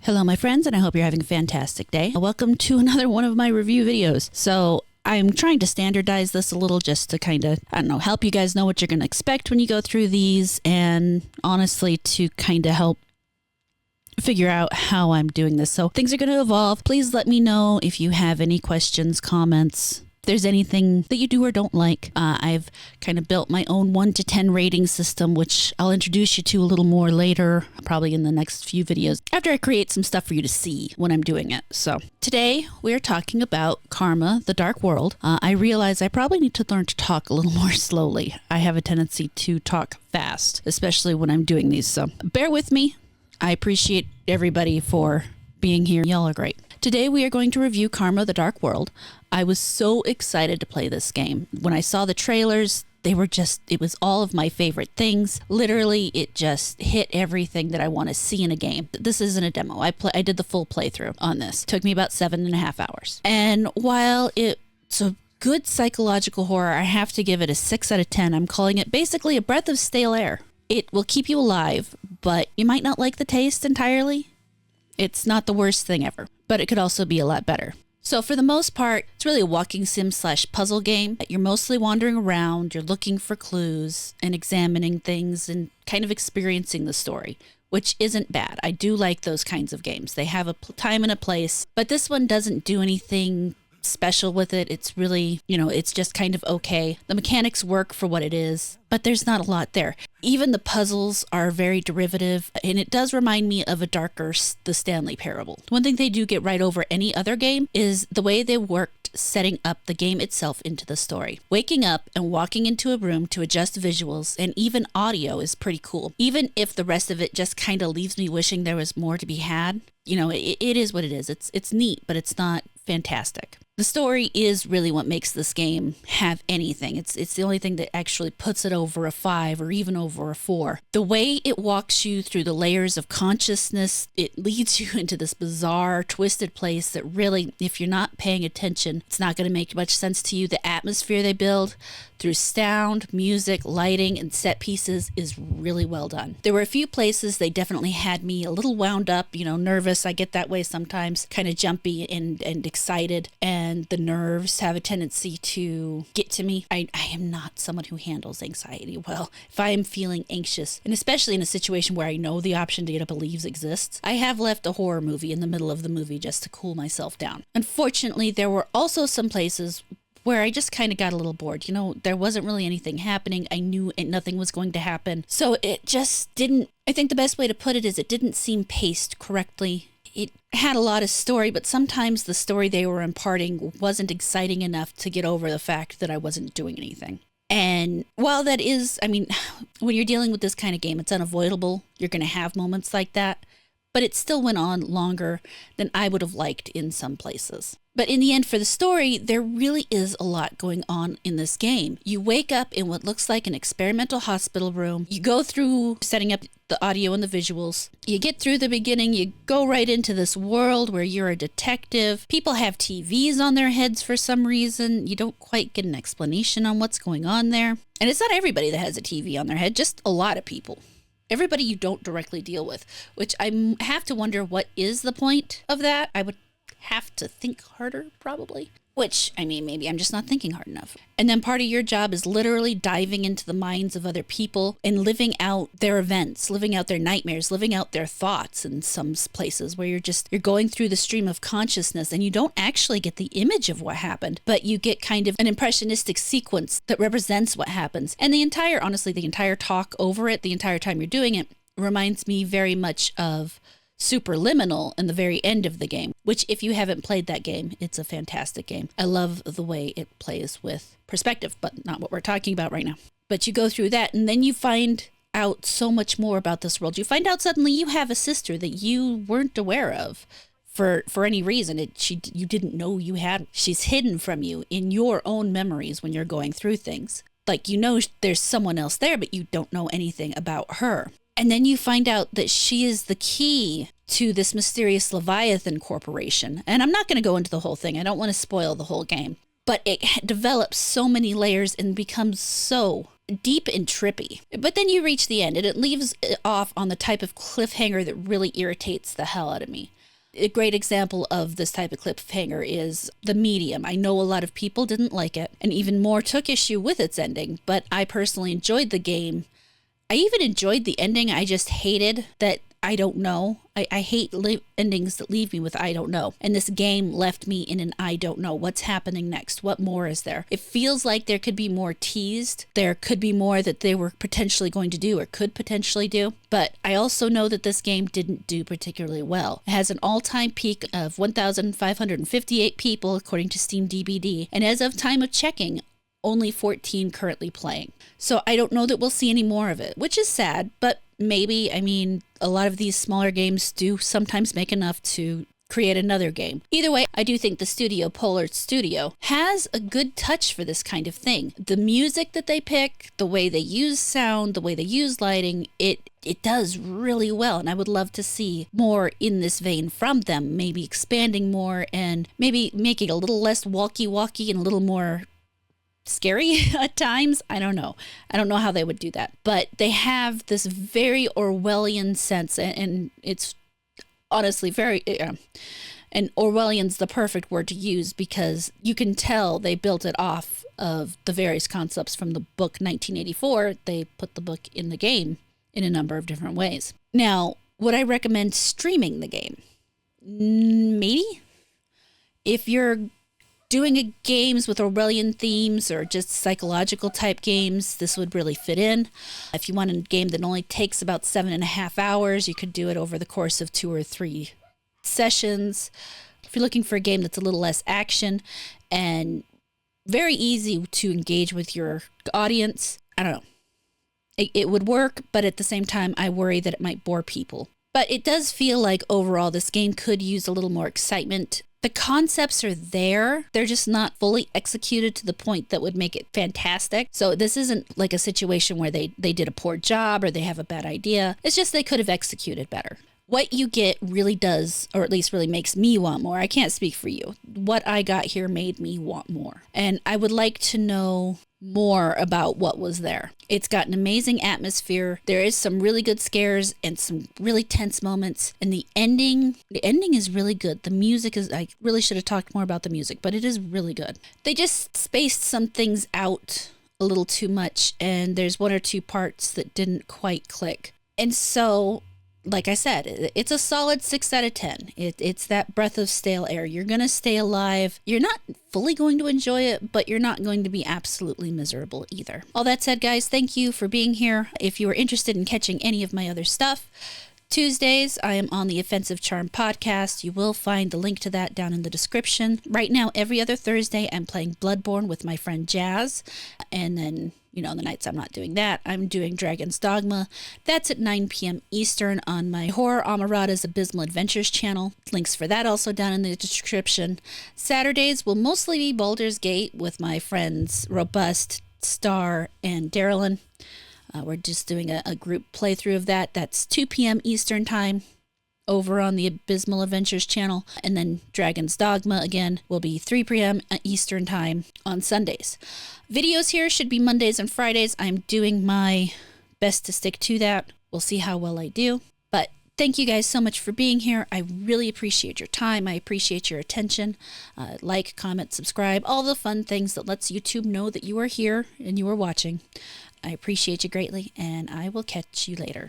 Hello, my friends, and I hope you're having a fantastic day. Welcome to another one of my review videos. So I'm trying to standardize this a little just to kind of, help you guys know what you're going to expect when you go through these, and honestly to kind of help figure out how I'm doing this. So things are going to evolve. Please let me know if you have any questions, comments. If there's anything that you do or don't like. I've kind of built my own 1 to 10 rating system, which I'll introduce you to a little more later, probably in the next few videos, after I create some stuff for you to see when I'm doing it. So today we're talking about Karma, the Dark World. I realize I probably need to learn to talk a little more slowly. I have a tendency to talk fast, especially when I'm doing these. So bear with me. I appreciate everybody for being here. Y'all are great. Today we are going to review Karma, the Dark World. I was so excited to play this game. When I saw the trailers, it was all of my favorite things. Literally, it just hit everything that I want to see in a game. This isn't a demo. I did the full playthrough on this. It took me about 7.5 hours. And while it's a good psychological horror, I have to give it a 6 out of 10. I'm calling it basically a breath of stale air. It will keep you alive, but you might not like the taste entirely. It's not the worst thing ever, but it could also be a lot better. So for the most part, it's really a walking sim / puzzle game. You're mostly wandering around, you're looking for clues and examining things and kind of experiencing the story, which isn't bad. I do like those kinds of games. They have a time and a place, but this one doesn't do anything special with it. It's really, it's just kind of okay. The mechanics work for what it is, but there's not a lot there. Even the puzzles are very derivative, and it does remind me of the Stanley Parable. One thing they do get right over any other game is the way they worked setting up the game itself into the story. Waking up and walking into a room to adjust visuals and even audio is pretty cool. Even if the rest of it just kind of leaves me wishing there was more to be had, it is what it is. It's neat, but it's not fantastic. The story is really what makes this game have anything. It's the only thing that actually puts it over a 5 or even over a 4. The way it walks you through the layers of consciousness, it leads you into this bizarre, twisted place that really, if you're not paying attention, it's not going to make much sense to you. The atmosphere they build through sound, music, lighting, and set pieces is really well done. There were a few places they definitely had me a little wound up, nervous. I get that way sometimes, kind of jumpy and excited, and the nerves have a tendency to get to me. I am not someone who handles anxiety well. If I am feeling anxious, and especially in a situation where I know the option to get up and leave exists, I have left a horror movie in the middle of the movie just to cool myself down. Unfortunately, there were also some places where I just kind of got a little bored. There wasn't really anything happening. I knew nothing was going to happen. So it just didn't, I think the best way to put it is it didn't seem paced correctly. It had a lot of story, but sometimes the story they were imparting wasn't exciting enough to get over the fact that I wasn't doing anything. And while that is, when you're dealing with this kind of game, it's unavoidable. You're going to have moments like that. But it still went on longer than I would have liked in some places. But in the end, for the story, there really is a lot going on in this game. You wake up in what looks like an experimental hospital room. You go through setting up the audio and the visuals. You get through the beginning. You go right into this world where you're a detective. People have TVs on their heads for some reason. You don't quite get an explanation on what's going on there. And it's not everybody that has a TV on their head, just a lot of people. Everybody you don't directly deal with, which I have to wonder what is the point of that. I would have to think harder, probably. Which, maybe I'm just not thinking hard enough. And then part of your job is literally diving into the minds of other people and living out their events, living out their nightmares, living out their thoughts in some places where you're going through the stream of consciousness and you don't actually get the image of what happened, but you get kind of an impressionistic sequence that represents what happens. And the entire talk over it, the entire time you're doing it, reminds me very much of Superliminal in the very end of the game, which if you haven't played that game, it's a fantastic game. I love the way it plays with perspective, but not what we're talking about right now. But you go through that and then you find out so much more about this world. You find out suddenly you have a sister that you weren't aware of for any reason. You didn't know you had. She's hidden from you in your own memories when you're going through things. Like, there's someone else there, but you don't know anything about her. And then you find out that she is the key to this mysterious Leviathan corporation. And I'm not going to go into the whole thing. I don't want to spoil the whole game. But it develops so many layers and becomes so deep and trippy. But then you reach the end and it leaves it off on the type of cliffhanger that really irritates the hell out of me. A great example of this type of cliffhanger is The Medium. I know a lot of people didn't like it, and even more took issue with its ending, but I personally enjoyed the game. I even enjoyed the ending. I just hated that I don't know. I hate endings that leave me with I don't know. And this game left me in an I don't know. What's happening next? What more is there? It feels like there could be more teased. There could be more that they were potentially going to do or could potentially do. But I also know that this game didn't do particularly well. It has an all-time peak of 1,558 people according to Steam DBD. And as of time of checking, only 14 currently playing. So I don't know that we'll see any more of it, which is sad, but maybe. I mean, a lot of these smaller games do sometimes make enough to create another game. Either way, I do think the studio, Polar Studio, has a good touch for this kind of thing. The music that they pick, the way they use sound, the way they use lighting, it does really well. And I would love to see more in this vein from them, maybe expanding more and maybe making a little less walkie-walkie and a little more scary at times. I don't know how they would do that, but they have this very Orwellian sense, and it's honestly very and Orwellian's the perfect word to use because you can tell they built it off of the various concepts from the book 1984. They put the book in the game in a number of different ways. Now, would I recommend streaming the game? Maybe. If you're doing games with Orwellian themes or just psychological type games, this would really fit in. If you want a game that only takes about 7.5 hours, you could do it over the course of 2 or 3 sessions. If you're looking for a game that's a little less action and very easy to engage with your audience, I don't know. It would work, but at the same time, I worry that it might bore people. But it does feel like overall this game could use a little more excitement. The concepts are there. They're just not fully executed to the point that would make it fantastic. So this isn't like a situation where they did a poor job or they have a bad idea. It's just they could have executed better. What you get really does, or at least really makes me want more. I can't speak for you. What I got here made me want more. And I would like to know more about what was there. It's got an amazing atmosphere. There is some really good scares and some really tense moments. And the ending is really good. The music is, I really should have talked more about the music, but it is really good. They just spaced some things out a little too much, and there's 1 or 2 parts that didn't quite click. And so, like I said, it's a solid 6 out of 10. It's that breath of stale air. You're going to stay alive. You're not fully going to enjoy it, but you're not going to be absolutely miserable either. All that said, guys, thank you for being here. If you are interested in catching any of my other stuff, Tuesdays, I am on the Offensive Charm podcast. You will find the link to that down in the description. Right now, every other Thursday, I'm playing Bloodborne with my friend Jazz. And then, the nights I'm not doing that, I'm doing Dragon's Dogma. That's at 9 p.m. Eastern on my Horror Amarada's Abysmal Adventures channel. Links for that also down in the description. Saturdays will mostly be Baldur's Gate with my friends Robust, Star, and Darylyn. We're just doing a group playthrough of that. That's 2 p.m. Eastern time over on the Abysmal Adventures channel. And then Dragon's Dogma, again, will be 3 p.m. Eastern time on Sundays. Videos here should be Mondays and Fridays. I'm doing my best to stick to that. We'll see how well I do. But thank you guys so much for being here. I really appreciate your time. I appreciate your attention. Like, comment, subscribe, all the fun things that lets YouTube know that you are here and you are watching. I appreciate you greatly, and I will catch you later.